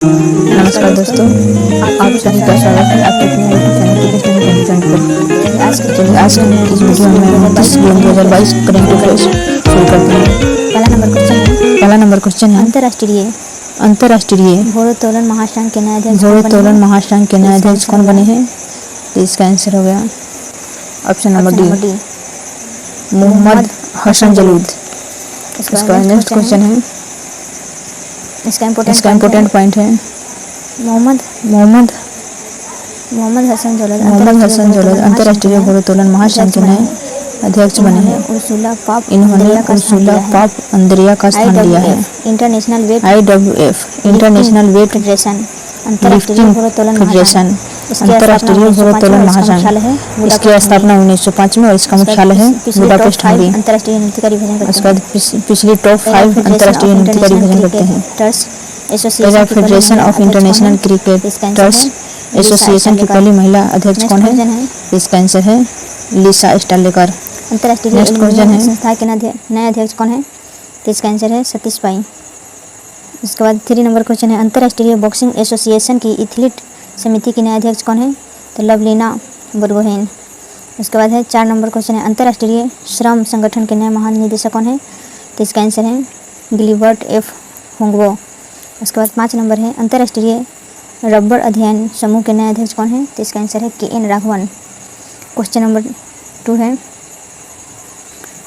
नमस्कार दोस्तों, आप सभी का स्वागत है आपके अपने यूट्यूब चैनल टिकट पर। आज हम इस वीडियो में 29 जून 2022 करंट अफेयर्स शुरू करते हैं। पहला नंबर क्वेश्चन है अंतर्राष्ट्रीय भारोत्तोलन महासंघ के नए अध्यक्ष कौन बने हैं? तो इसका आंसर हो गया option number D, Mohammad Hasan Jalud. इसका नेक्स्ट क्वेश्चन है, इसका इम्पोर्टेंट पॉइंट है मोहम्मद हसन जलूद अंतर्राष्ट्रीय भारोत्तोलन महासंघ के नए अध्यक्ष बने हैं। इन्होंने उर्सुला पाप अंद्रिया का स्थान लिया है। IWF international weight lifting federation अंतर्राष्ट्रीय भारोत्तोलन महासंघ, इसकी स्थापना 1905 में और इसका मुख्यालय है बुडापेस्ट, हंगरी। उसके बाद पिछली टॉप 5 अंतर्राष्ट्रीय नृत्य का रिविजन करते हैं। पहला federation of international cricketers association की पहली महिला अध्यक्ष कौन है? इसका आंसर है लिसा स्टालेकर। अंतर्राष्ट्रीय संस्था के नए अध्यक्ष कौन है? तो इसका आंसर है सतीश पाई। उसके बाद 3 नंबर क्वेश्चन है, अंतर्राष्ट्रीय बॉक्सिंग एसोसिएशन की एथलीट समिति की नए अध्यक्ष कौन है? तो लवलीना बुरगोहेन। उसके बाद है 4 नंबर क्वेश्चन है, अंतर्राष्ट्रीय श्रम संगठन के नए महानिदेशक कौन है? तो इसका आंसर है गिलिबर्ट एफ होंगबो। उसके बाद 5 नंबर है, अंतर्राष्ट्रीय रबर अध्ययन समूह के नए अध्यक्ष कौन है? तो इसका आंसर है KN राघवन। क्वेश्चन नंबर 2 है,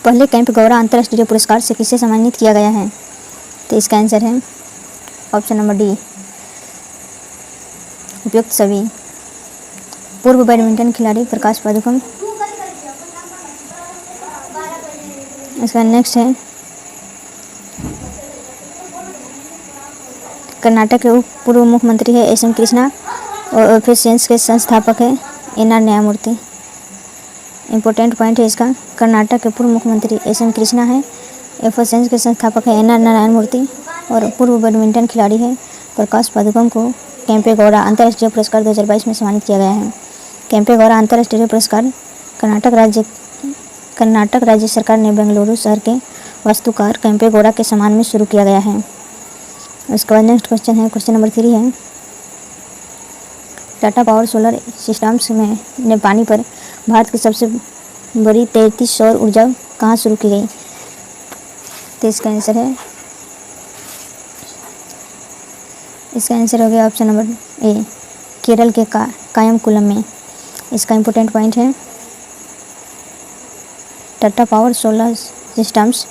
पहले कैंप गौरा अंतर्राष्ट्रीय पुरस्कार से किसे सम्मानित किया गया है? तो इसका आंसर है ऑप्शन नंबर डी, उपयुक्त सभी। पूर्व बैडमिंटन खिलाड़ी प्रकाश पादुकोण। इसका नेक्स्ट है, कर्नाटक के उप पूर्व मुख्यमंत्री है SM कृष्णा और एफिशिएंस के संस्थापक है NR न्यायमूर्ति। इम्पोर्टेंट पॉइंट है इसका, कर्नाटक के पूर्व मुख्यमंत्री SM कृष्णा है, एफिशिएंस के संस्थापक है NR न्यायमूर्ति और पूर्व बैडमिंटन खिलाड़ी है प्रकाश पादुकोण को केम्पे गौड़ा अंतर्राष्ट्रीय पुरस्कार 2022 में सम्मानित किया गया है। केम्पे गौड़ा अंतर्राष्ट्रीय पुरस्कार कर्नाटक राज्य सरकार ने बेंगलुरु शहर के वास्तुकार केम्पे गौड़ा के सम्मान में शुरू किया गया है। उसके बाद नेक्स्ट क्वेश्चन है, क्वेश्चन नंबर 3 है, टाटा पावर सोलर सिस्टम्स ने पानी पर भारत की सबसे बड़ी 33 सौर ऊर्जा कहाँ शुरू की गई? तो इसका आंसर हो गया ऑप्शन नंबर ए, केरल के कायमकुलम में। इसका इम्पोर्टेंट पॉइंट है, टाटा पावर सोलर सिस्टम्स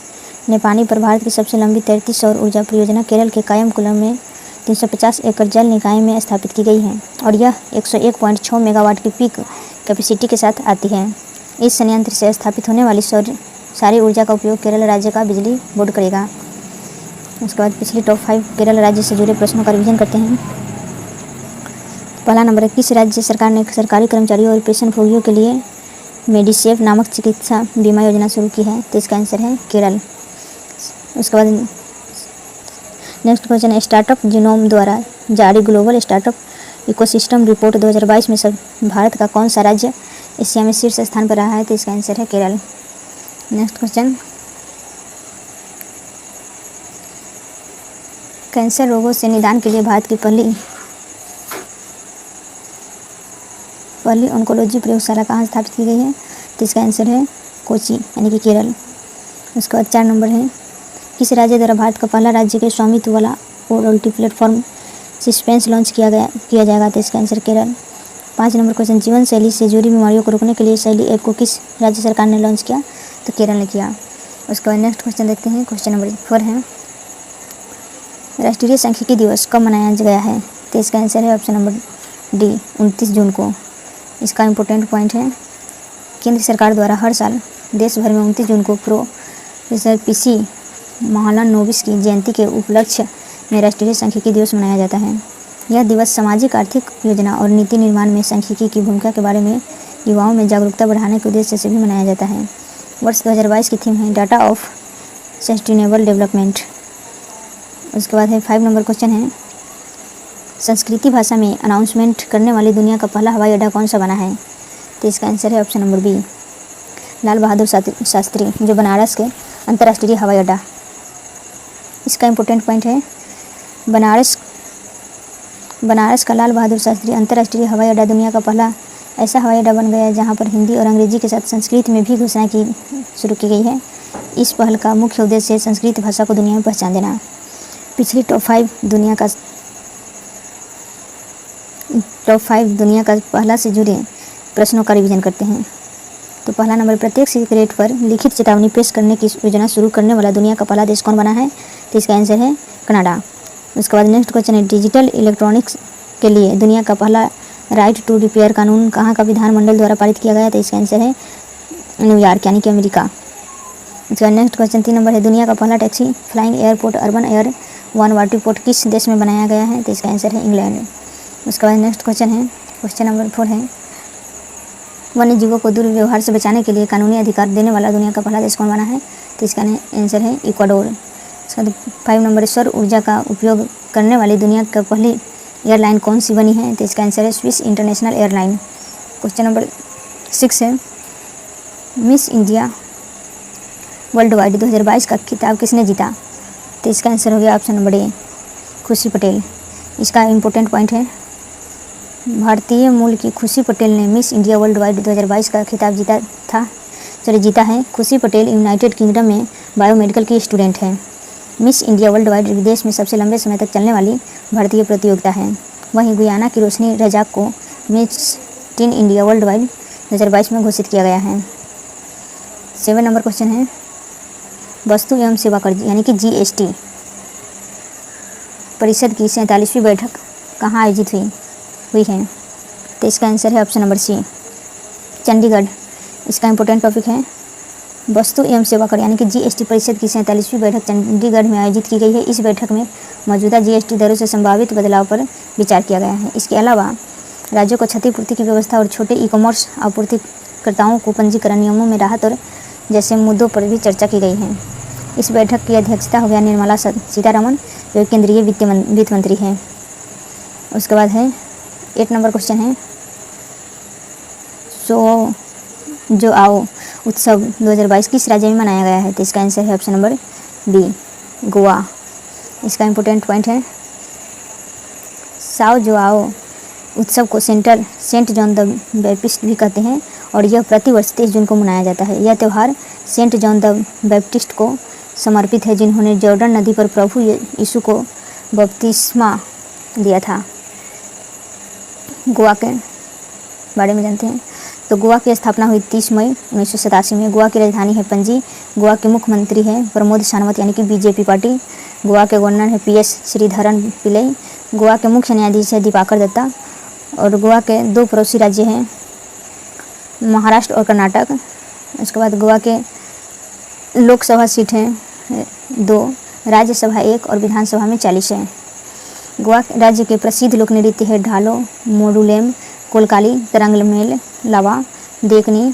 ने पानी पर भारत की सबसे लंबी 33 सौर ऊर्जा परियोजना केरल के कायमकुलम में 350 एकड़ जल निकाय में स्थापित की गई है और यह 101.6 मेगावाट की पीक कैपेसिटी के साथ आती है। इस संयंत्र से स्थापित होने वाली सारी ऊर्जा का उपयोग केरल राज्य का बिजली बोर्ड करेगा। उसके बाद पिछली टॉप 5 केरल राज्य से जुड़े प्रश्नों का रिवीजन करते हैं। पहला नंबर है, किस राज्य सरकार ने सरकारी कर्मचारियों और पेंशनभोगियों के लिए मेडिसेव नामक चिकित्सा बीमा योजना शुरू की है? तो इसका आंसर है केरल। उसके बाद नेक्स्ट क्वेश्चन है, स्टार्टअप जीनोम द्वारा जारी ग्लोबल स्टार्टअप इकोसिस्टम रिपोर्ट 2022 में भारत का कौन सा राज्य एशिया में शीर्ष स्थान पर रहा है? तो इसका आंसर है केरल। नेक्स्ट क्वेश्चन, कैंसर रोगों से निदान के लिए भारत की पहली ऑन्कोलॉजी प्रयोगशाला कहाँ स्थापित की गई है? तो इसका आंसर है कोची यानी कि केरल। उसके बाद 4 नंबर है, किस राज्य द्वारा भारत का पहला राज्य के स्वामित्व वाला OTT प्लेटफॉर्म सिस्पेंस लॉन्च किया जाएगा? तो इसका आंसर केरल। 5 नंबर क्वेश्चन, जीवन शैली से जुड़ी बीमारियों को रोकने के लिए शैली ऐप को किस राज्य सरकार ने लॉन्च किया? तो केरल ने किया। उसके बाद नेक्स्ट क्वेश्चन देखते हैं, क्वेश्चन नंबर 4 है, राष्ट्रीय सांख्यिकी दिवस कब मनाया गया है? तो इसका आंसर है ऑप्शन नंबर डी, 29 जून को। इसका इम्पोर्टेंट पॉइंट है, केंद्र सरकार द्वारा हर साल देश भर में 29 जून को प्रोफेसर PC महालनोबिस की जयंती के उपलक्ष्य में राष्ट्रीय सांख्यिकी दिवस मनाया जाता है। यह दिवस सामाजिक आर्थिक योजना और नीति निर्माण में सांख्यिकी की भूमिका के बारे में युवाओं में जागरूकता बढ़ाने के उद्देश्य से भी मनाया जाता है। वर्ष 2022 की थीम है डाटा ऑफ सस्टेनेबल डेवलपमेंट। उसके बाद है 5 नंबर क्वेश्चन है, संस्कृति भाषा में अनाउंसमेंट करने वाली दुनिया का पहला हवाई अड्डा कौन सा बना है? तो इसका आंसर है option number B, Lal Bahadur Shastri, जो बनारस के अंतर्राष्ट्रीय हवाई अड्डा। इसका इम्पोर्टेंट पॉइंट है, बनारस बनारस का लाल बहादुर शास्त्री अंतर्राष्ट्रीय हवाई अड्डा दुनिया का पहला ऐसा हवाई अड्डा बन गया है जहां पर हिंदी और अंग्रेजी के साथ संस्कृत में भी घोषणा शुरू की गई है। इस पहल का मुख्य उद्देश्य है संस्कृत भाषा को दुनिया में पहचान देना। पिछली टॉप 5 दुनिया का पहला से जुड़े प्रश्नों का रिवीजन करते हैं। तो पहला नंबर, प्रत्येक सिगरेट पर लिखित चेतावनी पेश करने की योजना शुरू करने वाला दुनिया का पहला देश कौन बना है? तो इसका आंसर है कनाडा। उसके बाद नेक्स्ट क्वेश्चन है, डिजिटल इलेक्ट्रॉनिक्स के लिए दुनिया का पहला राइट टू रिपेयर कानून कहाँ का विधानमंडल द्वारा पारित किया गया? तो इसका आंसर है न्यूयॉर्क यानी कि अमेरिका। उसके बाद नेक्स्ट क्वेश्चन 3 नंबर है, दुनिया का पहला taxi flying airport urban air one vertiport किस देश में बनाया गया है? तो इसका आंसर है इंग्लैंड। उसके बाद नेक्स्ट क्वेश्चन है, क्वेश्चन नंबर 4 है, वन्य जीवों को दुर्व्यवहार से बचाने के लिए कानूनी अधिकार देने वाला दुनिया का पहला देश कौन बना है? तो इसका आंसर है इक्वाडोर। उसके बाद 5 नंबर, सौर ऊर्जा का उपयोग करने वाली दुनिया का पहली एयरलाइन कौन सी बनी है? तो इसका आंसर है Swiss international airline. Question number 6 है, मिस इंडिया वर्ल्ड वाइड 2022 का खिताब किसने जीता? तो इसका आंसर हो गया ऑप्शन नंबर ए, खुशी पटेल। इसका इम्पोर्टेंट पॉइंट है, भारतीय मूल की खुशी पटेल ने मिस इंडिया वर्ल्ड वाइड 2022 का खिताब जीता है। खुशी पटेल यूनाइटेड किंगडम में बायोमेडिकल की स्टूडेंट है। मिस इंडिया वर्ल्ड वाइड विदेश में सबसे लंबे समय तक चलने वाली भारतीय प्रतियोगिता है। वहीं गुयाना की रोशनी रजाक को miss tin India world wide 2022 में घोषित किया गया है। 7 नंबर क्वेश्चन है, वस्तु एवं सेवा कर यानी कि GST परिषद की 47वीं बैठक कहाँ आयोजित हुई है? तो इसका आंसर है ऑप्शन नंबर सी, चंडीगढ़। इसका इंपॉर्टेंट टॉपिक है, वस्तु एवं सेवा कर यानी कि GST परिषद की 47वीं बैठक चंडीगढ़ में आयोजित की गई है। इस बैठक में मौजूदा GST दरों से संभावित बदलाव पर विचार किया गया है। इसके अलावा राज्यों को क्षतिपूर्ति की व्यवस्था और छोटे ई-कॉमर्स आपूर्तिकर्ताओं को पंजीकरण नियमों में राहत और जैसे मुद्दों पर भी चर्चा की गई है। इस बैठक की अध्यक्षता हो गया निर्मला सीतारमण जो केंद्रीय वित्त मंत्री हैं। उसके बाद है 8 नंबर क्वेश्चन है, जो आओ उत्सव 2022 किस राज्य में मनाया गया है? तो इसका आंसर है ऑप्शन नंबर बी, गोवा। इसका इम्पोर्टेंट पॉइंट है, साओ जो आओ उत्सव को सेंट जॉन द बैप्टिस्ट भी कहते हैं और यह प्रतिवर्ष 23 जून को मनाया जाता है। यह त्यौहार सेंट जॉन द बैप्टिस्ट को समर्पित है जिन्होंने जॉर्डन नदी पर प्रभु यीशु को बपतिस्मा दिया था। गोवा के बारे में जानते हैं, तो गोवा की स्थापना हुई 30 मई 1987 में। गोवा की राजधानी है पणजी। गोवा के मुख्यमंत्री है प्रमोद सावंत यानी कि BJP पार्टी। गोवा के गवर्नर है PS श्रीधरन पिल्लई। गोवा के मुख्य न्यायाधीश है दीपाकर दत्ता। और गोवा के 2 पड़ोसी राज्य हैं महाराष्ट्र और कर्नाटक। उसके बाद गोवा के लोकसभा सीट हैं 2, राज्यसभा 1 और विधानसभा में 40 है। गोवा राज्य के प्रसिद्ध लोक नृत्य है ढालो, मोडुलेम, कोलकाली, तरंगमेल, लावा, देखनी,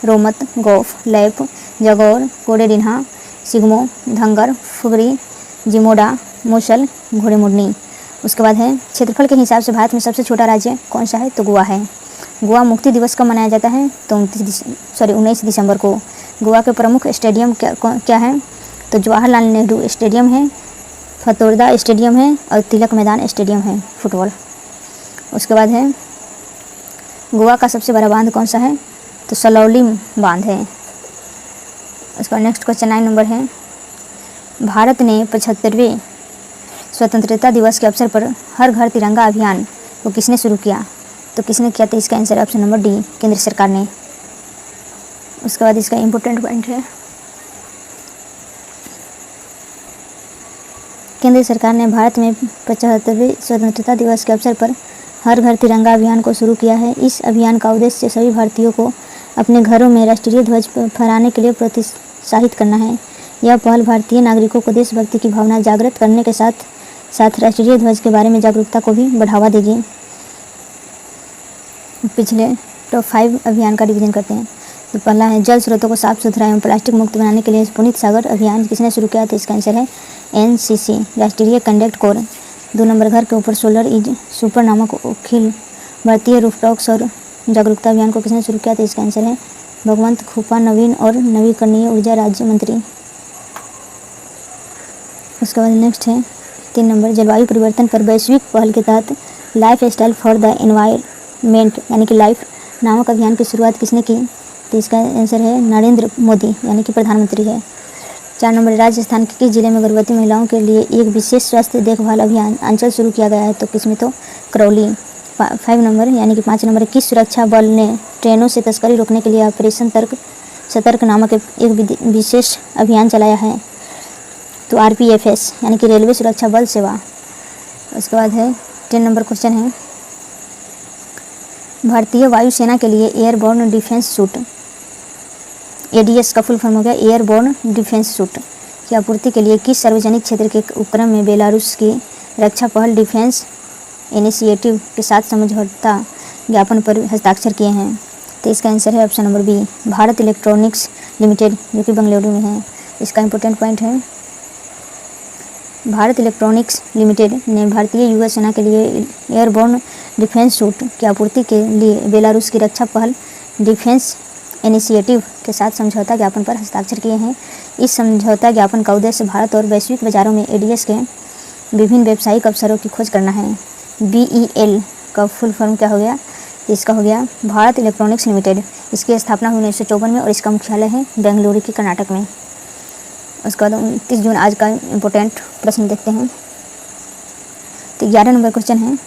रोमत, गोफ, लैप, जगौर, कोडेरिन्हा, सिगमो, धंगर, फुगरी, जिमोडा, मूसल, घोड़े मुड़नी। उसके बाद है क्षेत्रफल के हिसाब से भारत में सबसे छोटा राज्य कौन सा है? तो गोवा है। गोवा मुक्ति दिवस कब मनाया जाता है? तो 19 दिसंबर को। गोवा के प्रमुख स्टेडियम क्या है? तो जवाहरलाल नेहरू स्टेडियम है, फतोर्दा स्टेडियम है और तिलक मैदान स्टेडियम है फुटबॉल। उसके बाद है गोवा का सबसे बड़ा बांध कौन सा है? तो सलौली बांध है। उसका नेक्स्ट क्वेश्चन 9 नंबर है, भारत ने 75वें स्वतंत्रता दिवस के अवसर पर हर घर तिरंगा अभियान को किसने शुरू किया? तो किसने किया? तो इसका आंसर ऑप्शन नंबर डी, केंद्र सरकार ने। उसके बाद इसका इम्पोर्टेंट पॉइंट है, केंद्र सरकार ने भारत में 75वें स्वतंत्रता दिवस के अवसर पर हर घर तिरंगा अभियान को शुरू किया है। इस अभियान का उद्देश्य सभी भारतीयों को अपने घरों में राष्ट्रीय ध्वज फहराने के लिए प्रोत्साहित करना है। यह पहल भारतीय नागरिकों को देशभक्ति की भावना जागृत करने के साथ साथ राष्ट्रीय ध्वज के बारे में जागरूकता को भी बढ़ावा देगी। पिछले टॉप 5 अभियान का डिवीजन करते हैं। तो पहला है जल स्रोतों को साफ सुथरा एवं प्लास्टिक मुक्त बनाने के लिए पुनीत सागर अभियान किसने शुरू किया? तो इसका आंसर है NCC, राष्ट्रीय कंडक्ट कोर। 2 नंबर, घर के ऊपर सोलर इज सुपर नामक अखिल भारतीय रूफटॉप सौर जागरूकता अभियान को किसने शुरू किया? तो इसका आंसर है भगवंत खुपा, नवीन और नवीकरणीय ऊर्जा राज्य मंत्री। उसके बाद नेक्स्ट है 3 नंबर, जलवायु परिवर्तन पर वैश्विक पहल के तहत life style for the environment यानी कि लाइफ नामक अभियान की शुरुआत किसने की? तो इसका आंसर है नरेंद्र मोदी यानी कि प्रधानमंत्री है। 4 नंबर, राजस्थान के किस जिले में गर्भवती महिलाओं के लिए एक विशेष स्वास्थ्य देखभाल अभियान अंचल शुरू किया गया है? तो किसमें? तो करौली। 5 नंबर यानी कि 5 नंबर, किस सुरक्षा बल ने ट्रेनों से तस्करी रोकने के लिए ऑपरेशन सतर्क नामक एक विशेष अभियान चलाया है? तो RPFS यानी कि रेलवे सुरक्षा बल सेवा। उसके बाद है 10 नंबर क्वेश्चन है, भारतीय वायुसेना के लिए एयरबोर्न डिफेंस सूट ADS का फुल फॉर्म हो गया एयरबोर्न डिफेंस सूट की आपूर्ति के लिए किस सार्वजनिक क्षेत्र के उपक्रम में बेलारूस की रक्षा पहल डिफेंस इनिशिएटिव के साथ समझौता ज्ञापन पर हस्ताक्षर किए हैं? तो इसका आंसर है option number B, Bharat electronics limited, जो कि बेंगलुरु में है। इसका इंपॉर्टेंट पॉइंट है, भारत इलेक्ट्रॉनिक्स लिमिटेड ने भारतीय US सेना के लिए एयरबोर्न डिफेंस सूट की आपूर्ति के लिए बेलारूस की रक्षा पहल डिफेंस इनिशिएटिव के साथ समझौता ज्ञापन पर हस्ताक्षर किए हैं। इस समझौता ज्ञापन का उद्देश्य भारत और वैश्विक बाजारों में ADS के विभिन्न व्यावसायिक अवसरों की खोज करना है। BEL का फुल फॉर्म क्या हो गया? इसका हो गया भारत इलेक्ट्रॉनिक्स लिमिटेड। इसकी स्थापना हुई 1954 में और इसका मुख्यालय है बेंगलुरु के कर्नाटक में। उसके बाद 29 जून आज का इम्पोर्टेंट प्रश्न देखते हैं। तो 11 नंबर क्वेश्चन है,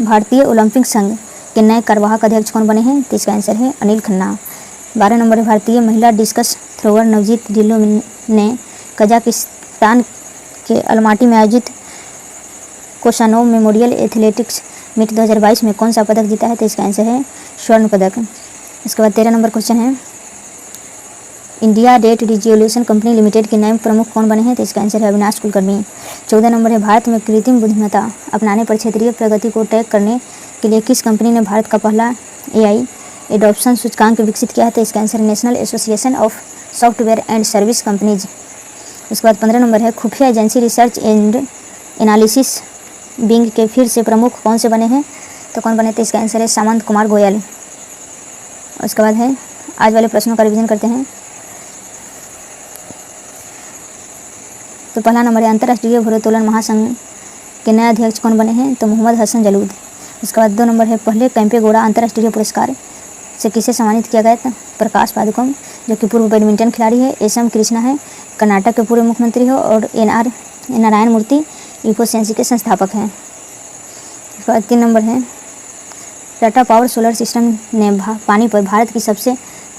भारतीय ओलंपिक संघ के नए कार्यवाहक अध्यक्ष कौन बने हैं? तो इसका आंसर है अनिल खन्ना। 12 नंबर है, भारतीय महिला डिस्कस थ्रोवर नवजीत ढिल्लो ने कजाकिस्तान के अलमाटी में आयोजित कोसानोव मेमोरियल एथलेटिक्स मीट 2022 में कौन सा पदक जीता है? तो इसका आंसर है स्वर्ण पदक। इसके बाद 13 नंबर क्वेश्चन है, India debt resolution company limited के नए प्रमुख कौन बने हैं? तो इसका आंसर है अविनाश कुलकर्णी। 14 नंबर है, भारत में कृत्रिम बुद्धिमत्ता अपनाने पर क्षेत्रीय प्रगति को ट्रैक करने के लिए किस कंपनी ने भारत का पहला AI एडॉप्शन सूचकांक विकसित किया है? तो इसका answer national association of software and service companies. उसके बाद 15 नंबर है, खुफिया agency research and analysis wing के फिर से प्रमुख कौन से बने हैं? तो कौन बने? तो इसका आंसर है सामंत कुमार गोयल। उसके बाद है, आज वाले प्रश्नों का रिवीजन करते हैं। तो पहला नंबर है, अंतर्राष्ट्रीय भारोत्तोलन महासंघ के नए अध्यक्ष कौन बने हैं? तो मोहम्मद हसन जलूद। उसके बाद 2 नंबर है, पहले कैंपेगौड़ा अंतर्राष्ट्रीय पुरस्कार से किसे सम्मानित किया गया था? प्रकाश पादुकोण, जो कि पूर्व बैडमिंटन खिलाड़ी है। SM कृष्णा है, कर्नाटक के पूर्व मुख्यमंत्री है। और NR नारायण मूर्ति इफोसेंसी के संस्थापक हैं। उसके बाद 3 नंबर है, टाटा पावर सोलर सिस्टम ने पानी पर भारत की सबसे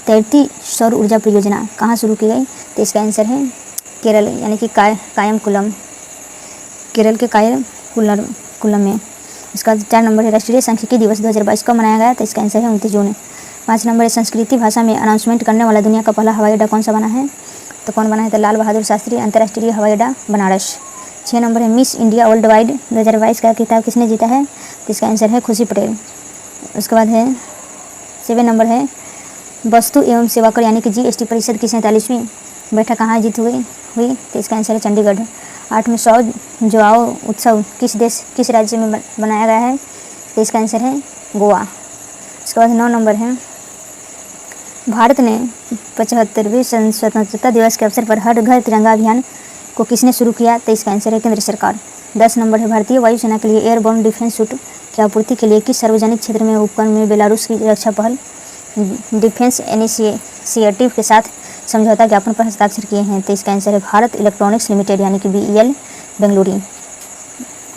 तैरती सौर ऊर्जा परियोजना कहाँ शुरू की गई? तो इसका आंसर है केरल यानी कि कायमकुलम, केरल के कायमकुलम में। इसका 4 नंबर है, राष्ट्रीय सांख्यिकी दिवस 2022 कब मनाया गया? तो इसका आंसर है 29 जून। 5 नंबर है, संस्कृति भाषा में अनाउंसमेंट करने वाला दुनिया का पहला हवाई अड्डा कौन सा बना है? तो कौन बना है? तो लाल बहादुर शास्त्री अंतर्राष्ट्रीय हवाई अड्डा बनारस। 6 नंबर है, मिस इंडिया वर्ल्ड वाइड 2022 का खिताब किसने जीता है? तो इसका आंसर है खुशी पटेल। उसके बाद है 7 नंबर है, वस्तु एवं सेवा कर यानी कि GST परिषद की 47वीं बैठक कहाँ आयोजित हुई? तो इसका आंसर है चंडीगढ़। 8 में 100 जुआओ उत्सव किस राज्य में बनाया गया है? तो इसका आंसर है गोवा। उसके बाद 9 नंबर है, भारत ने 75वें स्वतंत्रता दिवस के अवसर पर हर घर तिरंगा अभियान को किसने शुरू किया? तो इसका आंसर है केंद्र सरकार। 10 नंबर है, भारतीय वायुसेना के लिए एयरबोर्न डिफेंस सूट की आपूर्ति के लिए किस सार्वजनिक क्षेत्र में उपक्रम में बेलारूस की रक्षा पहल डिफेंस इनिशिएटिव के साथ समझौता ज्ञापन पर हस्ताक्षर किए हैं? तो इसका आंसर है भारत इलेक्ट्रॉनिक्स लिमिटेड यानी कि BEL बेंगलुरु।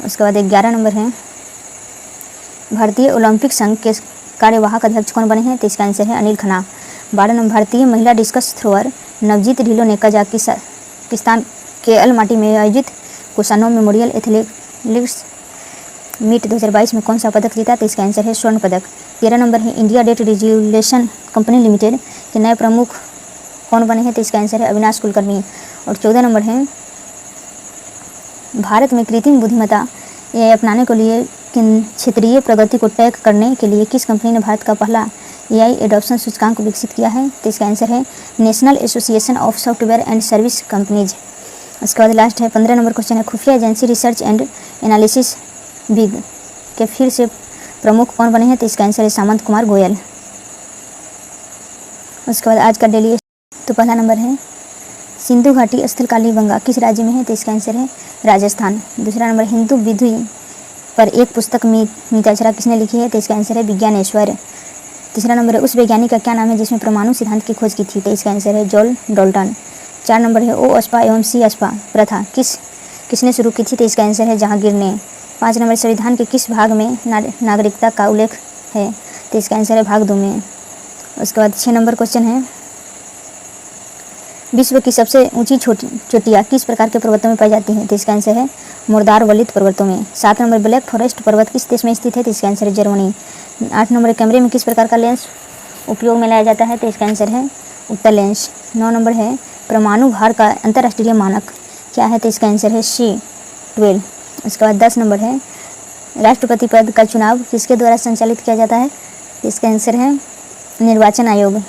उसके बाद 11 नंबर है, भारतीय ओलंपिक संघ के कार्यवाहक अध्यक्ष कौन बने हैं? तो इसका आंसर है अनिल खन्ना। 12 नंबर, भारतीय महिला डिस्कस थ्रोअर नवजीत ढिल्लो ने कजाकिस्तान के अलमाटी में आयोजित कोसानोव मेमोरियल एथलेटिक्स मीट 2022 में कौन सा पदक जीता? तो इसका आंसर है स्वर्ण पदक। 13 नंबर है, India debt resolution company limited के नए प्रमुख कौन बने हैं? तो इसका आंसर है अविनाश कुलकर्णी। और 14 नंबर है, भारत में कृत्रिम बुद्धिमत्ता AI अपनाने के लिए क्षेत्रीय प्रगति को ट्रैक करने के लिए किस कंपनी ने भारत का पहला AI एडॉप्शन सूचकांक विकसित किया है? तो इसका आंसर है national association of software and service companies. उसके बाद लास्ट है 15 नंबर क्वेश्चन है, खुफिया agency research and analysis wing के फिर से प्रमुख कौन बने हैं? तो इसका आंसर है सामंत कुमार गोयल। उसके बाद आज का डेली तो पहला नंबर है, सिंधु घाटी स्थलकालीन गंगा किस राज्य में है? तो इसका आंसर है राजस्थान। दूसरा नंबर, हिंदू विधि पर एक पुस्तक मिताक्षरा किसने लिखी है? तो इसका आंसर है विज्ञानेश्वर। तीसरा नंबर है, उस वैज्ञानिक का क्या नाम है जिसने परमाणु सिद्धांत की खोज की थी? तो इसका आंसर है जॉन डाल्टन। 4 नंबर है, ओ अस्पा एवं सी अस्पा प्रथा किसने शुरू की थी? तो इसका आंसर है जहांगीर ने। 5 नंबर, संविधान के किस भाग में नागरिकता का उल्लेख है? तो इसका आंसर है भाग 2 में। उसके बाद 6 नंबर क्वेश्चन है, विश्व की सबसे ऊंची चोटियाँ किस प्रकार के पर्वतों में पाई जाती हैं? तो इसका आंसर है मुर्दार वलित पर्वतों में। 7 नंबर, ब्लैक फॉरेस्ट पर्वत किस देश में स्थित है? तो इसका आंसर है जर्मनी। 8 नंबर, कैमरे में किस प्रकार का लेंस उपयोग में लाया जाता है? तो इसका आंसर है उत्तल लेंस। 9 नंबर है, परमाणु भार का अंतर्राष्ट्रीय मानक क्या है? तो इसका आंसर है C12। उसके बाद 10 नंबर है, राष्ट्रपति पद का चुनाव किसके द्वारा संचालित किया जाता है? तो इसका आंसर है निर्वाचन आयोग।